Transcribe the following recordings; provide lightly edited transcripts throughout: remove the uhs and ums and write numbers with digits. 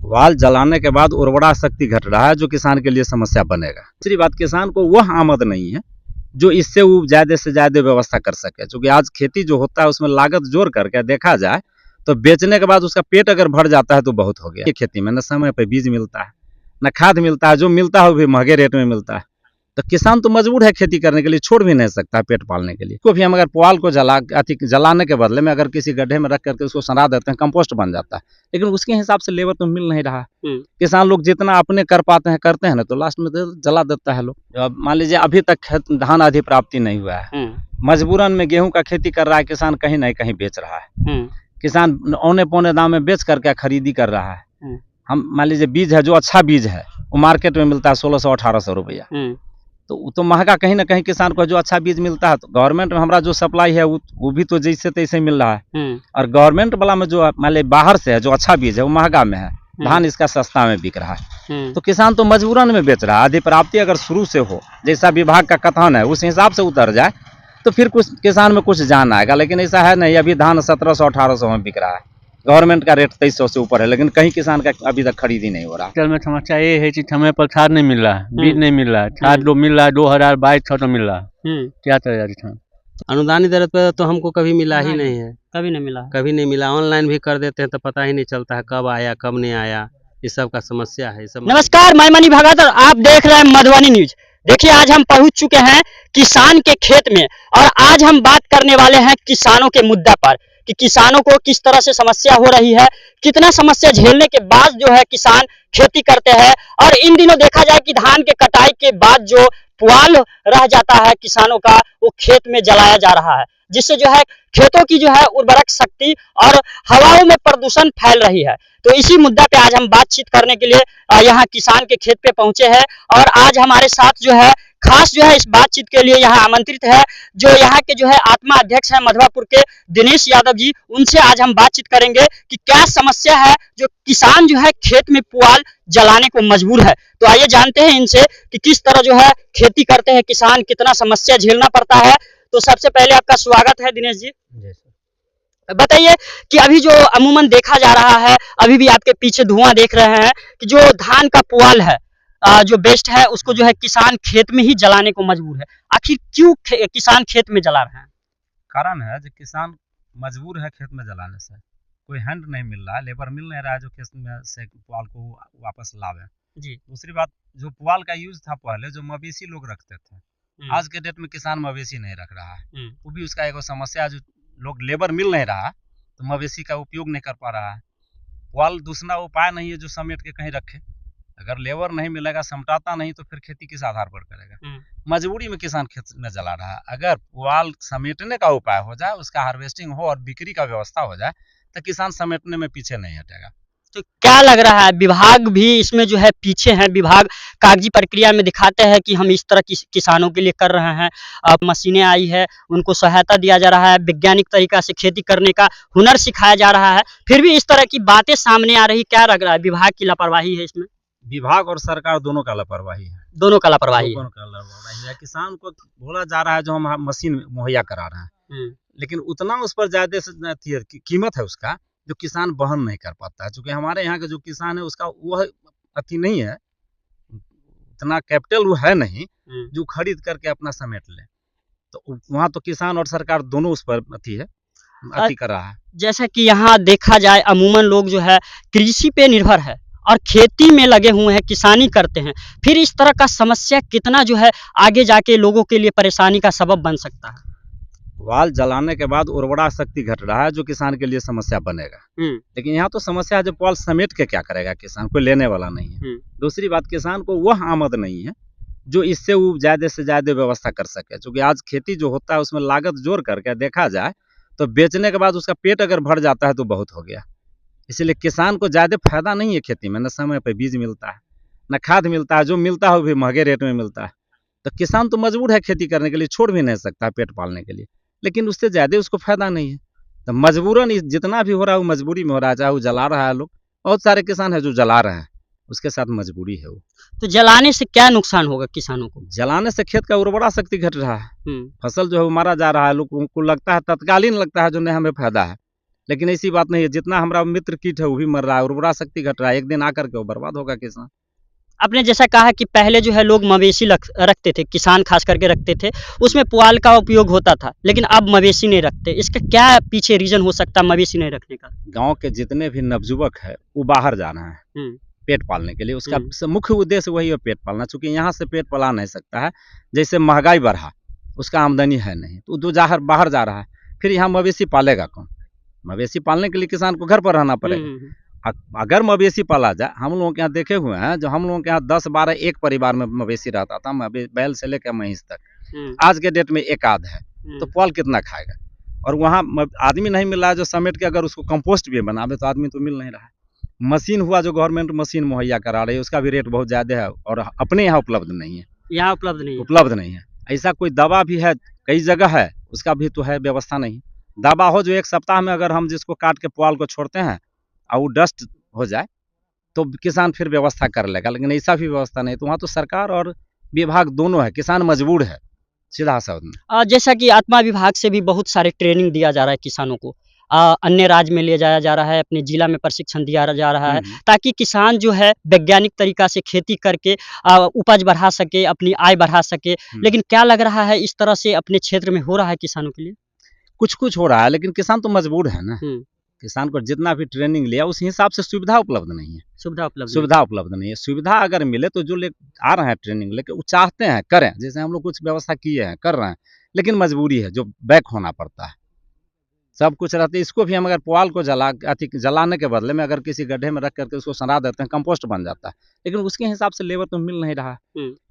वाल जलाने के बाद उर्वरा शक्ति घट रहा है, जो किसान के लिए समस्या बनेगा। दूसरी बात, किसान को वह आमद नहीं है जो इससे वो ज़्यादा से ज़्यादा व्यवस्था कर सके, क्योंकि आज खेती जो होता है उसमें लागत जोड़ करके देखा जाए तो बेचने के बाद उसका पेट अगर भर जाता है तो बहुत हो गया। खेती में न समय पर बीज मिलता है, न खाद मिलता है, जो मिलता है वो भी महंगे रेट में मिलता है, तो किसान तो मजबूर है खेती करने के लिए, छोड़ भी नहीं सकता पेट पालने के लिए। को भी हम अगर पुआल को जलाने के बदले में अगर किसी गड्ढे में रख करके उसको सड़ा देते हैं, कंपोस्ट बन जाता है, लेकिन उसके हिसाब से लेबर तो मिल नहीं रहा। किसान लोग जितना अपने कर पाते हैं करते हैं ना, तो लास्ट में जला देता है लोग। अब मान लीजिए अभी तक धान आधी प्राप्ति नहीं हुआ है, मजबूरन में गेहूं का खेती कर रहा है किसान, कहीं नहीं कहीं बेच रहा है। किसान औने पौने दाम में बेच करके खरीदी कर रहा है। हम मान लीजिए बीज है, जो अच्छा बीज है वो मार्केट में मिलता है 1600-1800 रुपया, तो महंगा कहीं ना कहीं किसान को जो अच्छा बीज मिलता है, तो गवर्नमेंट में हमारा जो सप्लाई है वो भी तो जैसे तैसे मिल रहा है, और गवर्नमेंट वाला में जो मान लीजिए बाहर से है जो अच्छा बीज है वो महंगा में है, धान इसका सस्ता में बिक रहा है, तो किसान तो मजबूरन में बेच रहा है। आधी प्राप्ति अगर शुरू से हो, जैसा विभाग का कथन है उस हिसाब से उतर जाए तो फिर कुछ किसान में कुछ जान आएगा, लेकिन ऐसा है नहीं। अभी धान 1700-1800 में बिक रहा है, गवर्नमेंट का रेट 2300 से ऊपर है, लेकिन कहीं किसान का अभी तक खरीद ही नहीं हो रहा। चल में समस्या ये है कि समय पर खाद नहीं मिल रहा है, बीज नहीं मिल रहा है, खाद जो मिल रहा है 2022 तो मिल रहा है, क्या तरह अनुदानित दर पर तो हमको कभी मिला ही नहीं है, कभी नहीं मिला, कभी नहीं मिला। ऑनलाइन भी कर देते हैं तो पता ही नहीं चलता है कब आया कब नहीं आया, इस सब का समस्या है। नमस्कार, मैं मनी भगत और आप देख रहे हैं मधुबनी न्यूज। देखिए, आज हम पहुंच चुके हैं किसान के खेत में, और आज हम बात करने वाले हैं किसानों के मुद्दा पर कि किसानों को किस तरह से समस्या हो रही है, कितना समस्या झेलने के बाद जो है किसान खेती करते हैं। और इन दिनों देखा जाए कि धान के कटाई के बाद जो पुआल रह जाता है किसानों का, वो खेत में जलाया जा रहा है, जिससे जो है खेतों की जो है उर्वरक शक्ति और हवाओं में प्रदूषण फैल रही है। तो इसी मुद्दा पे आज हम बातचीत करने के लिए यहाँ किसान के खेत पे पहुंचे हैं, और आज हमारे साथ जो है खास जो है इस बातचीत के लिए यहाँ आमंत्रित है जो यहाँ के जो है आत्मा अध्यक्ष है मधवापुर के दिनेश यादव जी। उनसे आज हम बातचीत करेंगे कि क्या समस्या है जो किसान जो है खेत में पुआल जलाने को मजबूर है। तो आइए जानते हैं इनसे कि किस तरह जो है खेती करते हैं किसान, कितना समस्या झेलना पड़ता है। तो सबसे पहले आपका स्वागत है दिनेश जी। बताइए कि अभी जो अमूमन देखा जा रहा है, अभी भी आपके पीछे धुआं देख रहे हैं कि जो धान का पुआल है जो बेस्ट है उसको जो है किसान खेत में ही जलाने को मजबूर है। आखिर क्यों किसान खेत में जला रहे हैं? कारण है जो किसान मजबूर है खेत में जलाने से, कोई हैंड नहीं मिल रहा है, लेबर मिल नहीं रहा है जो खेत में से पुआल को वापस लावे जी। दूसरी बात, जो पुआल का यूज था पहले जो मवेशी लोग रखते थे, आज के डेट में किसान मवेशी नहीं रख रहा है, वो भी उसका एक समस्या, जो लोग लेबर मिल नहीं रहा तो मवेशी का उपयोग नहीं कर पा रहा है। पुआल दूसरा उपाय नहीं है जो समेट के कहीं रखे, अगर लेबर नहीं मिलेगा, समटाता नहीं, तो फिर खेती किस आधार पर करेगा। मजबूरी में किसान खेत में जला रहा है। अगर पुआल समेटने का उपाय हो जाए, उसका हार्वेस्टिंग हो और बिक्री का व्यवस्था हो जाए, तो किसान समेटने में पीछे नहीं हटेगा। तो क्या लग रहा है विभाग भी इसमें जो है पीछे है? विभाग कागजी प्रक्रिया में दिखाते हैं कि हम इस तरह की किसानों के लिए कर रहे हैं, अब मशीनें आई है, उनको सहायता दिया जा रहा है, वैज्ञानिक तरीका से खेती करने का हुनर सिखाया जा रहा है, फिर भी इस तरह की बातें सामने आ रही। क्या लग रहा है विभाग की लापरवाही है इसमें? विभाग और सरकार दोनों का लापरवाही है, दोनों का लापरवाही है। किसान को बोला जा रहा है जो हम मशीन मुहैया करा रहे हैं, लेकिन उतना उस पर ज्यादा कीमत है उसका जो किसान वहन नहीं कर पाता है। क्योंकि हमारे यहाँ का जो किसान है उसका वह अति नहीं है, उतना कैपिटल वो है नहीं जो खरीद करके अपना समेट ले, तो वहाँ तो किसान और सरकार दोनों उस पर अति कर रहा है। जैसा कि यहाँ देखा जाए अमूमन लोग जो है कृषि पे निर्भर है और खेती में लगे हुए हैं, किसानी करते हैं, फिर इस तरह का समस्या कितना जो है आगे जाके लोगों के लिए परेशानी का सबब बन सकता है? वाल जलाने के बाद उर्वरा शक्ति घट रहा है, जो किसान के लिए समस्या बनेगा। लेकिन यहाँ तो समस्या है जो पुआल समेट के क्या करेगा किसान, कोई लेने वाला नहीं है। दूसरी बात, किसान को वह आमद नहीं है जो इससे वो ज्यादा से ज्यादा व्यवस्था कर सके, क्योंकि आज खेती जो होता है उसमें लागत जोड़ करके देखा जाए तो बेचने के बाद उसका पेट अगर भर जाता है तो बहुत हो गया। इसलिए किसान को ज्यादा फायदा नहीं है खेती में, न समय पर बीज मिलता है, न खाद मिलता है, जो मिलता है वो भी महंगे रेट में मिलता है, तो किसान तो मजबूर है खेती करने के लिए, छोड़ भी नहीं सकता पेट पालने के लिए, लेकिन उससे ज्यादा उसको फायदा नहीं है। तो मजबूरन जितना भी हो रहा है वो मजबूरी में हो रहा है, चाहे वो जला रहा है। लोग बहुत सारे किसान है जो जला रहे हैं, उसके साथ मजबूरी है वो। तो जलाने से क्या नुकसान होगा किसानों को? जलाने से खेत का उर्वरा शक्ति घट रहा है, फसल जो है वो मारा जा रहा है। लोग को लगता है, तत्कालीन लगता है जो नहीं हमें फायदा है, लेकिन ऐसी बात नहीं है, जितना हमारा मित्र कीट है वो भी मर रहा है, उर्वरा शक्ति घट रहा है, एक दिन आकर के वो बर्बाद होगा किसान। आपने जैसा कहा कि पहले जो है लोग मवेशी रखते थे, किसान खास करके रखते थे, उसमें पुआल का उपयोग होता था, लेकिन अब मवेशी नहीं रखते। इसका क्या पीछे रीजन हो सकता है मवेशी नहीं रखने का? गांव के जितने भी नवयुवक है वो बाहर जा रहे हैं पेट पालने के लिए, उसका मुख्य उद्देश्य वही है, पेट पालना। चूंकि यहाँ से पेट पाला नहीं सकता है, जैसे महंगाई बढ़ा, उसका आमदनी है नहीं, तो जो बाहर जा रहा है, फिर यहाँ मवेशी पालेगा कौन? मवेशी पालने के लिए किसान को घर पर रहना पड़ेगा। अगर मवेशी पाला जाए, हम लोगों के यहाँ देखे हुए हैं, जो हम लोगों के यहाँ 10-12 एक परिवार में मवेशी रहता था, बैल से लेकर महीस तक, आज के डेट में एक आध है, तो पुआल कितना खाएगा? और वहाँ आदमी नहीं मिल रहा है जो समेट के अगर उसको कंपोस्ट भी बनावे, तो आदमी तो मिल नहीं रहा है। मशीन हुआ जो गवर्नमेंट मशीन मुहैया करा रही है, उसका भी रेट बहुत ज़्यादा है और अपने यहाँ उपलब्ध नहीं है। यहाँ उपलब्ध नहीं है। ऐसा कोई दवा भी है, कई जगह है, उसका भी तो है व्यवस्था नहीं। दवा हो जो एक सप्ताह में अगर हम जिसको काट के पुआल को छोड़ते हैं और वो डस्ट हो जाए तो किसान फिर व्यवस्था कर लेगा, लेकिन ऐसा भी व्यवस्था नहीं। तो वहाँ तो सरकार और विभाग दोनों है, किसान मजबूर है सीधा शब्द में। जैसा कि आत्मा विभाग से भी बहुत सारे ट्रेनिंग दिया जा रहा है किसानों को, अन्य राज्य में ले जाया जा रहा है, अपने जिला में प्रशिक्षण दिया जा रहा है, ताकि किसान जो है वैज्ञानिक तरीका से खेती करके उपज बढ़ा सके, अपनी आय बढ़ा सके। लेकिन क्या लग रहा है इस तरह से अपने क्षेत्र में हो रहा है किसानों के लिए? कुछ हो रहा है, लेकिन किसान तो मजबूर है ना। किसान को जितना भी ट्रेनिंग लिया उस हिसाब से सुविधा उपलब्ध नहीं है। सुविधा उपलब्ध नहीं है। सुविधा अगर मिले तो जो आ रहे हैं ट्रेनिंग लेके, वो चाहते हैं करें, जैसे हम लोग कुछ व्यवस्था किए हैं, कर रहे हैं, लेकिन मजबूरी है, जो बैक होना पड़ता है। सब कुछ रहते हैं। इसको भी हम अगर पुआल को जलाने के बदले में अगर किसी गड्ढे में रख करके उसको सड़ा देते हैं, कंपोस्ट बन जाता है, लेकिन उसके हिसाब से लेबर तो मिल नहीं रहा है।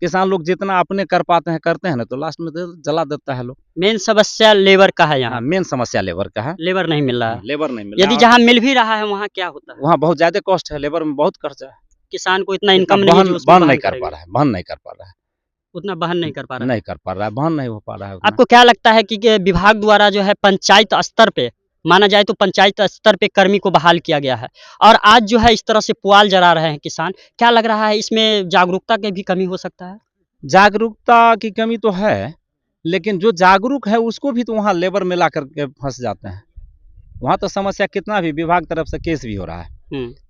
किसान लोग जितना अपने कर पाते हैं करते हैं ना, तो लास्ट में तो जला देता है लोग। मेन समस्या लेबर का है यहाँ। मेन समस्या लेबर का है। लेबर नहीं मिल रहा है। लेबर नहीं मिल रहा। यदि जहाँ मिल भी रहा है वहाँ क्या होता है? वहाँ बहुत ज्यादा कॉस्ट है, लेबर में बहुत खर्चा है। किसान को इतना इनकम नहीं है, बहन नहीं कर पा रहा है, उतना बहन नहीं हो पा रहा है। आपको क्या लगता है कि विभाग द्वारा जो है पंचायत स्तर पे, माना जाए तो पंचायत स्तर पे कर्मी को बहाल किया गया है, और आज जो है इस तरह से पुआल जला रहे हैं किसान, क्या लग रहा है इसमें जागरूकता की भी कमी हो सकता है? जागरूकता की कमी तो है, लेकिन जो जागरूक है उसको भी तो वहाँ लेबर में ला करके फंस जाते हैं। वहाँ तो समस्या कितना भी विभाग तरफ से केस भी हो रहा है,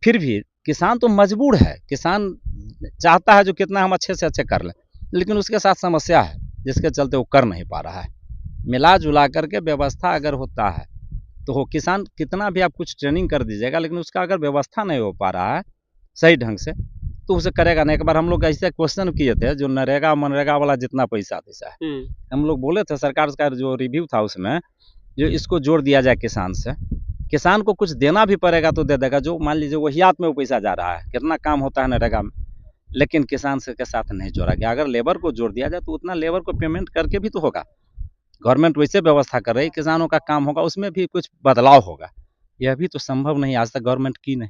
फिर भी किसान तो मजबूर है। किसान चाहता है जो कितना हम अच्छे से अच्छे कर लें, लेकिन उसके साथ समस्या है जिसके चलते वो कर नहीं पा रहा है। मिला जुला करके व्यवस्था अगर होता है तो हो, किसान कितना भी आप कुछ ट्रेनिंग कर दीजिएगा, लेकिन उसका अगर व्यवस्था नहीं हो पा रहा है सही ढंग से, तो उसे करेगा नहीं। एक बार हम लोग ऐसे क्वेश्चन किए थे, जो नरेगा मनरेगा वाला जितना पैसा है, हम लोग बोले थे सरकार का जो रिव्यू था उसमें, जो इसको जोड़ दिया जाए किसान से, किसान को कुछ देना भी पड़ेगा तो दे देगा। जो मान लीजिए वहियात में वो पैसा जा रहा है, कितना काम होता है नरेगा में, लेकिन किसान से के साथ नहीं जोड़ा गया। अगर लेबर को जोड़ दिया जाए तो उतना लेबर को पेमेंट करके भी तो होगा। गवर्नमेंट वैसे व्यवस्था कर रही है, किसानों का काम होगा, उसमें भी कुछ बदलाव होगा। यह भी तो संभव नहीं, आज तक गवर्नमेंट की नहीं,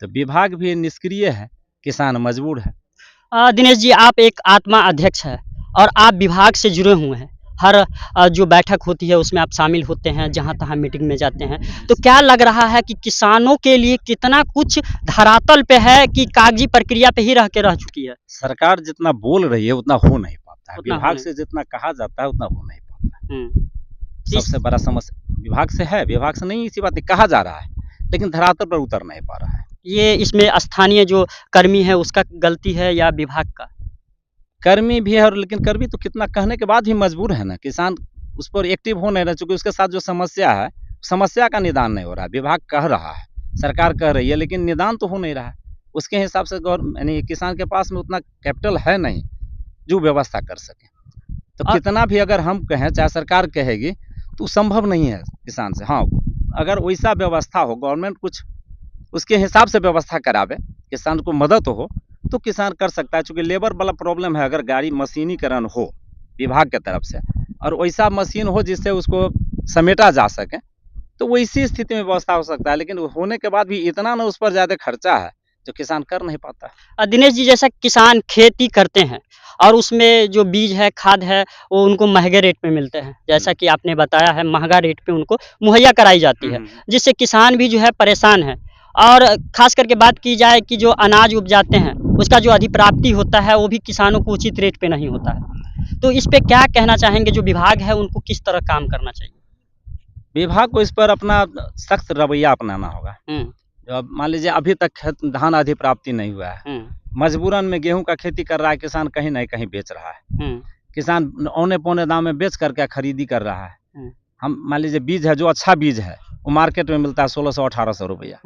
तो विभाग भी निष्क्रिय है, किसान मजबूर है। दिनेश जी, आप एक आत्मा अध्यक्ष है और आप विभाग से जुड़े हुए हैं। हर जो बैठक होती है उसमें आप शामिल होते हैं, जहां तहां मीटिंग में जाते हैं, तो क्या लग रहा है कि किसानों के लिए कितना कुछ धरातल पे है कि कागजी प्रक्रिया पे ही रह चुकी है? सरकार जितना बोल रही है उतना हो नहीं पाता है, विभाग से जितना कहा जाता है उतना हो नहीं पाता है। सबसे बड़ा समस्या विभाग से है, विभाग से नहीं, इसी बात कहा जा रहा है, लेकिन धरातल पर उतर नहीं पा रहा है। ये इसमें स्थानीय जो कर्मी है उसका गलती है या विभाग का? कर्मी भी है, और लेकिन कर्मी तो कितना कहने के बाद भी मजबूर है ना। किसान उस पर एक्टिव हो नहीं रहा, चूंकि उसके साथ जो समस्या है, समस्या का निदान नहीं हो रहा है। विभाग कह रहा है, सरकार कह रही है, लेकिन निदान तो हो नहीं रहा है। उसके हिसाब से यानी किसान के पास में उतना कैपिटल है नहीं जो व्यवस्था कर सके। तो कितना भी अगर हम कहें, चाहे सरकार कहेगी, तो संभव नहीं है किसान से। हाँ, अगर वैसा व्यवस्था हो, गवर्नमेंट कुछ उसके हिसाब से व्यवस्था करावे, किसान को मदद हो, तो किसान कर सकता है। चूँकि लेबर वाला प्रॉब्लम है। अगर गाड़ी मशीनीकरण हो विभाग के तरफ से, और वैसा मशीन हो जिससे उसको समेटा जा सके, तो वैसी स्थिति में व्यवस्था हो सकता है। लेकिन होने के बाद भी इतना ना उस पर ज़्यादा खर्चा है जो किसान कर नहीं पाता। दिनेश जी, जैसा किसान खेती करते हैं और उसमें जो बीज है, खाद है, वो उनको महंगे रेट पे मिलते हैं, जैसा कि आपने बताया है, महंगा रेट पे उनको मुहैया कराई जाती है, जिससे किसान भी जो है परेशान है। और खास करके बात की जाए कि जो अनाज उपजाते हैं उसका जो अधिप्राप्ति होता है वो भी किसानों को उचित रेट पे नहीं होता है। तो इस पे क्या कहना चाहेंगे, जो विभाग है उनको किस तरह काम करना चाहिए? विभाग को इस पर अपना सख्त रवैया अपनाना होगा। जो अब मान लीजिए अभी तक धान अधिप्राप्ति नहीं हुआ है, मजबूरन में गेहूं का खेती कर रहा है किसान, कहीं न कहीं बेच रहा है। किसान औने पौने दाम में बेच करके खरीदी कर रहा है। हम मान लीजिए बीज है, जो अच्छा बीज है वो मार्केट में मिलता है 1600-1800 रुपया,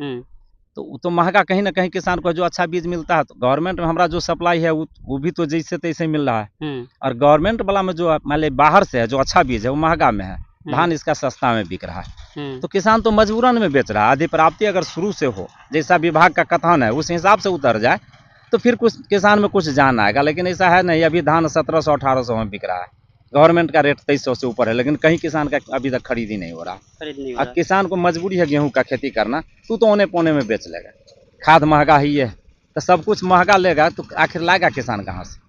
तो वो तो महंगा कहीं ना कहीं किसान को जो अच्छा बीज मिलता है। तो गवर्नमेंट में हमारा जो सप्लाई है वो भी तो जैसे तैसे मिल रहा है, और गवर्नमेंट वाला में जो मान लीजिए बाहर से है जो अच्छा बीज है वो महंगा में है, धान इसका सस्ता में बिक रहा है। तो किसान तो मजबूरन में बेच रहा है। अधिप्राप्ति अगर शुरू से हो, जैसा विभाग का कथन है उस हिसाब से उतर जाए, तो फिर कुछ किसान में कुछ जान आएगा। लेकिन ऐसा है नहीं, अभी धान 1700-1800 में बिक रहा है, गवर्नमेंट का रेट 2300 से ऊपर है, लेकिन कहीं किसान का अभी तक खरीदी नहीं हो रहा। अब किसान को मजबूरी है गेहूं का खेती करना, तू तो औने पौने में बेच लेगा, खाद महंगा ही है, तो सब कुछ महंगा लेगा तो आखिर लाएगा किसान कहाँ से?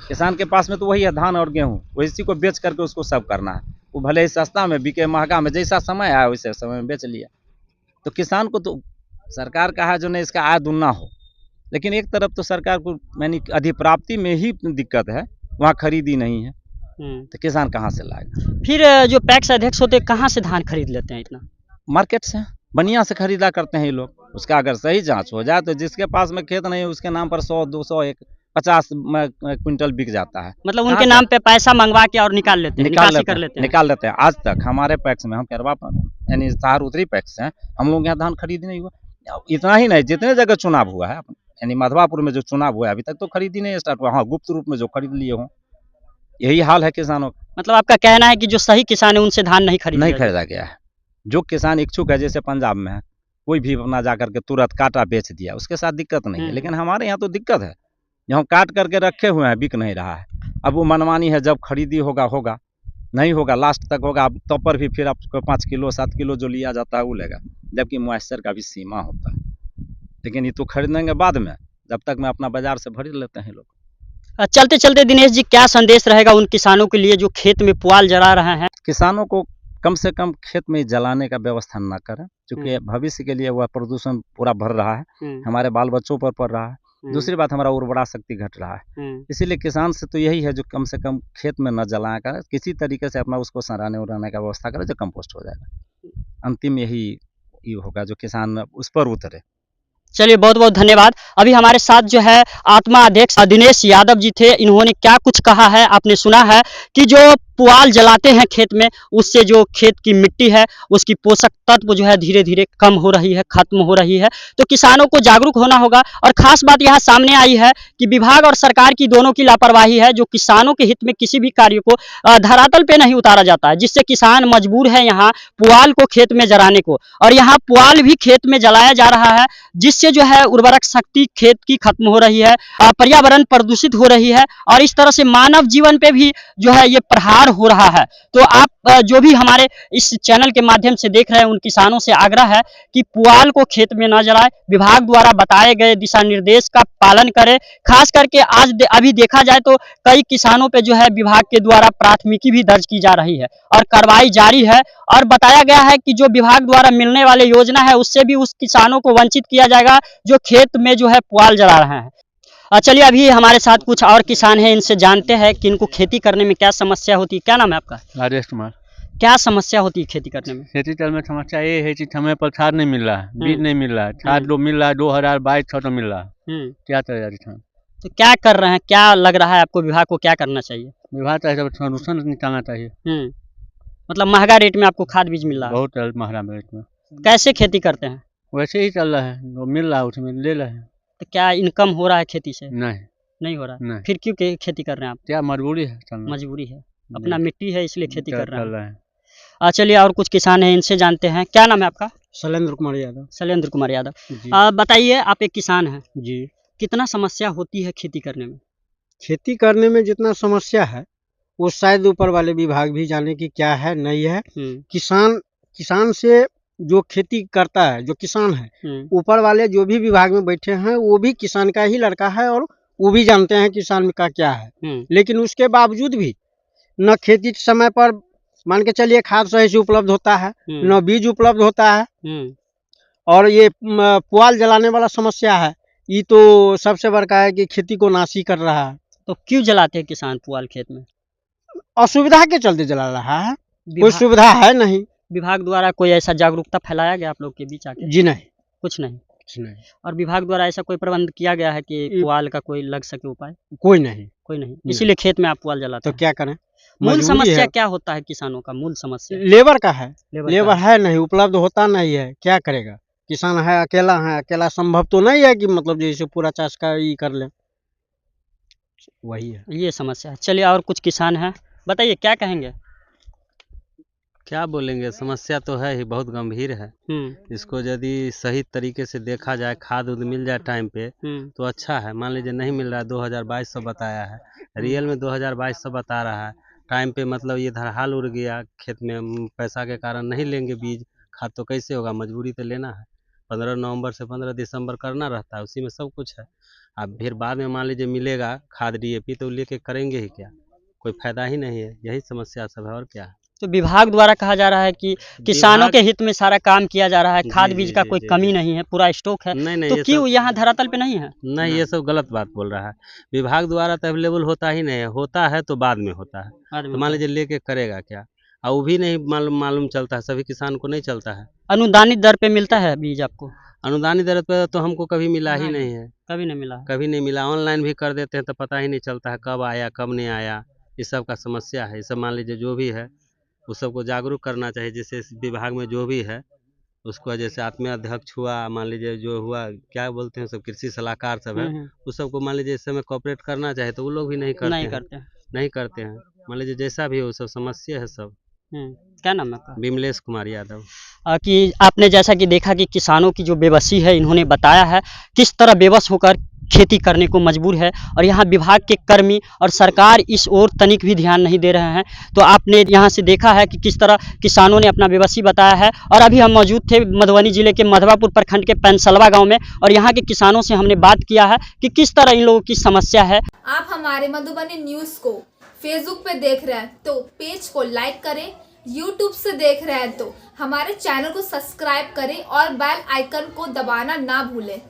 किसान के पास में तो वही है धान और गेहूं, वैसी को बेच करके उसको सब करना है। वो भले ही सस्ता में बिके महंगा में, जैसा समय आया वैसे समय में बेच लिया। तो किसान को तो सरकार का है जो नहीं इसका आय दुगना हो, लेकिन एक तरफ तो सरकार को यानी अधिप्राप्ति में ही दिक्कत है, वहाँ खरीदी नहीं है, तो किसान कहाँ से लाएगा? फिर जो पैक्स अध्यक्ष होते हैं कहाँ से धान खरीद लेते हैं इतना? मार्केट से, बनिया से खरीदा करते हैं ये लोग। उसका अगर सही जांच हो जाए तो जिसके पास में खेत नहीं है उसके नाम पर 100, 200, 50 क्विंटल बिक जाता है। मतलब उनके नाम पे पैसा मंगवा के और निकाल लेते हैं, निकाल लेते हैं। आज तक हमारे पैक्स में, हम करवा यानी शहर उत्तरी पैक्स हैं, हम लोग यहाँ धान खरीदी नहीं हुआ। इतना ही नहीं, जितने जगह चुनाव हुआ है यानी मधवापुर में जो चुनाव हुआ है अभी तक तो खरीदी नहीं स्टार्ट हुआ। हाँ, गुप्त रूप में जो खरीद लिए हों, यही हाल है किसानों का। मतलब आपका कहना है कि जो सही किसान है उनसे धान नहीं खरीदा गया है। जो किसान इच्छुक है, जैसे पंजाब में है, कोई भी अपना जा करके तुरंत काटा बेच दिया, उसके साथ दिक्कत नहीं है। लेकिन हमारे यहाँ तो दिक्कत है, यहाँ काट करके रखे हुए हैं, बिक नहीं रहा है। अब वो मनमानी है, जब खरीदी होगा नहीं होगा, लास्ट तक होगा, तब पर भी फिर आपको 5 किलो 7 किलो जो लिया जाता है वो लेगा, जबकि मॉइस्चर का भी सीमा होता है। लेकिन ये तो खरीदेंगे बाद में, जब तक मैं अपना बाजार से भर लेते हैं लोग। चलते चलते दिनेश जी, क्या संदेश रहेगा उन किसानों के लिए जो खेत में पुआल जला रहे हैं? किसानों को कम से कम खेत में जलाने का व्यवस्था न करें, क्योंकि भविष्य के लिए वह प्रदूषण पूरा भर रहा है, हमारे बाल बच्चों पर पड़ रहा है। दूसरी बात, हमारा उर्वरा शक्ति घट रहा है। इसीलिए किसान से तो यही है जो कम से कम खेत में न जलाया करें, किसी तरीके से अपना उसको सराहने उड़ाने का व्यवस्था करें जो कंपोस्ट हो जाएगा। अंतिम यही होगा जो किसान उस पर उतरे। चलिए, बहुत बहुत धन्यवाद। अभी हमारे साथ जो है आत्मा अध्यक्ष दिनेश यादव जी थे। इन्होंने क्या कुछ कहा है आपने सुना है कि जो पुआल जलाते हैं खेत में, उससे जो खेत की मिट्टी है उसकी पोषक तत्व जो है धीरे धीरे कम हो रही है, खत्म हो रही है। तो किसानों को जागरूक होना होगा। और खास बात यहाँ सामने आई है कि विभाग और सरकार की दोनों की लापरवाही है, जो किसानों के हित में किसी भी कार्य को धरातल पे नहीं उतारा जाता है, जिससे किसान मजबूर है यहाँ पुआल को खेत में जलाने को। और यहाँ पुआल भी खेत में जलाया जा रहा है, जिससे जो है उर्वरक शक्ति खेत की खत्म हो रही है, पर्यावरण प्रदूषित हो रही है, और इस तरह से मानव जीवन पे भी जो है ये प्रहार हो रहा है। तो आप जो भी हमारे इस चैनल के माध्यम से देख रहे हैं उन किसानों से आग्रह है कि पुआल को खेत में न जलाएं, विभाग द्वारा बताए गए दिशा निर्देश का पालन करें। खास करके अभी देखा जाए तो कई किसानों पे जो है विभाग के द्वारा प्राथमिकी भी दर्ज की जा रही है और कार्रवाई जारी है, और बताया गया है कि जो विभाग द्वारा मिलने वाले योजना है उससे भी उस किसानों को वंचित किया जाएगा जो खेत में जो है पुआल जला रहे हैं। चलिए, अभी हमारे साथ कुछ और किसान हैं, इनसे जानते हैं कि इनको खेती करने में क्या समस्या होती है। क्या नाम है आपका? राजेश कुमार। क्या समस्या होती है खेती करने में? खेती करने में समस्या ये है कि समय पर खाद नहीं मिल रहा है, बीज नहीं मिल रहा है, खाद जो मिल रहा है 2022 तो मिल रहा है, क्या करेगा किसान? तो क्या कर रहे हैं, क्या लग रहा है आपको विभाग को क्या करना चाहिए? विभाग चाहिए सोल्यूशन निकालना चाहिए। मतलब महंगा रेट में आपको खाद बीज मिल रहा है? बहुत महंगा रेट में। कैसे खेती करते हैं? वैसे ही चल रहा है, जो मिल रहा है उसमें ले रहे हैं। तो क्या इनकम हो रहा है खेती से? नहीं हो रहा है। नहीं। फिर क्यों खेती कर रहे हैं आप? क्या मजबूरी है? मजबूरी है, अपना मिट्टी है इसलिए खेती कर रहे हैं। चलिए, और कुछ किसान हैं, इनसे जानते हैं। क्या नाम है आपका? शैलेंद्र कुमार यादव। शैलेंद्र कुमार यादव। बताइए, आप एक किसान हैं जी। कितना समस्या होती है खेती करने में? खेती करने में जितना समस्या है वो शायद ऊपर वाले विभाग भी जाने की क्या है नहीं है। किसान से जो खेती करता है, जो किसान है, ऊपर वाले जो भी विभाग में बैठे हैं वो भी किसान का ही लड़का है और वो भी जानते हैं किसान का क्या है। लेकिन उसके बावजूद भी न खेती समय पर मान के चलिए खाद सही से उपलब्ध होता है, न बीज उपलब्ध होता है, और ये पुआल जलाने वाला समस्या है, ये तो सबसे बड़का है कि खेती को नाशी कर रहा है। तो क्यों जलाते हैं किसान पुआल खेत में? असुविधा के चलते जला रहा है, कोई सुविधा है नहीं। विभाग द्वारा कोई ऐसा जागरूकता फैलाया गया आप लोग के बीच आके? जी नहीं, कुछ नहीं। कुछ नहीं, और विभाग द्वारा ऐसा कोई प्रबंध किया गया है कि पुआल का कोई लग सके उपाय? कोई नहीं। कोई नहीं, इसीलिए खेत में आप पुआल जलाते तो हैं। क्या करें? मूल मजबूरी समस्या है। क्या होता है किसानों का? मूल समस्या लेबर का है, लेबर लेबर का। है नहीं, उपलब्ध होता नहीं है, क्या करेगा? किसान है, अकेला संभव तो नहीं है कि मतलब जैसे पूरा चाष का ही कर ले। वही है। ये समस्या है। चलिए, और कुछ किसान हैं, बताइए क्या कहेंगे? क्या बोलेंगे, समस्या तो है ही, बहुत गंभीर है। इसको यदि सही तरीके से देखा जाए, खाद उद मिल जाए टाइम पे तो अच्छा है। मान लीजिए नहीं मिल रहा है, 2200 बताया है, रियल में 2200 बता रहा है, टाइम पे मतलब ये धरहाल उड़ गया खेत में, पैसा के कारण नहीं लेंगे बीज खाद तो कैसे होगा, मजबूरी तो लेना है। 15 नवंबर से 15 दिसंबर करना रहता है, उसी में सब कुछ है। अब फिर बाद में मान लीजिए मिलेगा खाद DAP तो लेके करेंगे ही क्या, कोई फायदा ही नहीं है। यही समस्या सब है और क्या है। तो विभाग द्वारा कहा जा रहा है कि किसानों के हित में सारा काम किया जा रहा है, खाद जी, बीज जी, का जी, कोई जी, कमी जी। नहीं है, पूरा स्टॉक है। नहीं तो ये क्यों सब यहाँ धरातल पे नहीं है? नहीं, ये सब गलत बात बोल रहा है। विभाग द्वारा तो अवेलेबल होता ही नहीं है, होता है तो बाद में होता है। तो मान लीजिए लेके करेगा क्या, और वो भी नहीं मालूम चलता है, सभी किसान को नहीं चलता है। अनुदानित दर पे मिलता है बीज आपको? अनुदानित दर पे तो हमको कभी मिला ही नहीं है, कभी नहीं मिला। कभी नहीं मिला। ऑनलाइन भी कर देते हैं तो पता ही नहीं चलता है कब आया कब नहीं आया, इस सब का समस्या है। ये सब मान लीजिए जो भी है उस सबको जागरूक करना चाहिए। जैसे इस विभाग में जो भी है उसको, जैसे आत्मीय अध्यक्ष हुआ, मान लीजिए जो हुआ क्या बोलते हैं सब, कृषि सलाहकार सब है, उस सबको मान लीजिए इस समय कॉपरेट करना चाहे तो वो लोग भी नहीं करते हैं। नहीं करते हैं। मान लीजिए जैसा भी हो, सब समस्या है सब। क्या नाम है आपका? विमलेश कुमार यादव। कि आपने जैसा कि देखा कि किसानों की जो बेबसी है, इन्होंने बताया है किस तरह बेबस होकर खेती करने को मजबूर है, और यहाँ विभाग के कर्मी और सरकार इस ओर तनिक भी ध्यान नहीं दे रहे हैं। तो आपने यहाँ से देखा है कि किस तरह किसानों ने अपना बेबसी बताया है। और अभी हम मौजूद थे मधुबनी जिले के मधवापुर प्रखंड के पैनसलवा गाँव में, और यहाँ के किसानों से हमने बात किया है कि किस तरह इन लोगों की समस्या है। आप हमारे मधुबनी न्यूज़ को फेसबुक पे देख रहे हैं तो पेज को लाइक करें, यूट्यूब से देख रहे हैं तो हमारे चैनल को सब्सक्राइब करें और बेल आइकन को दबाना ना भूलें।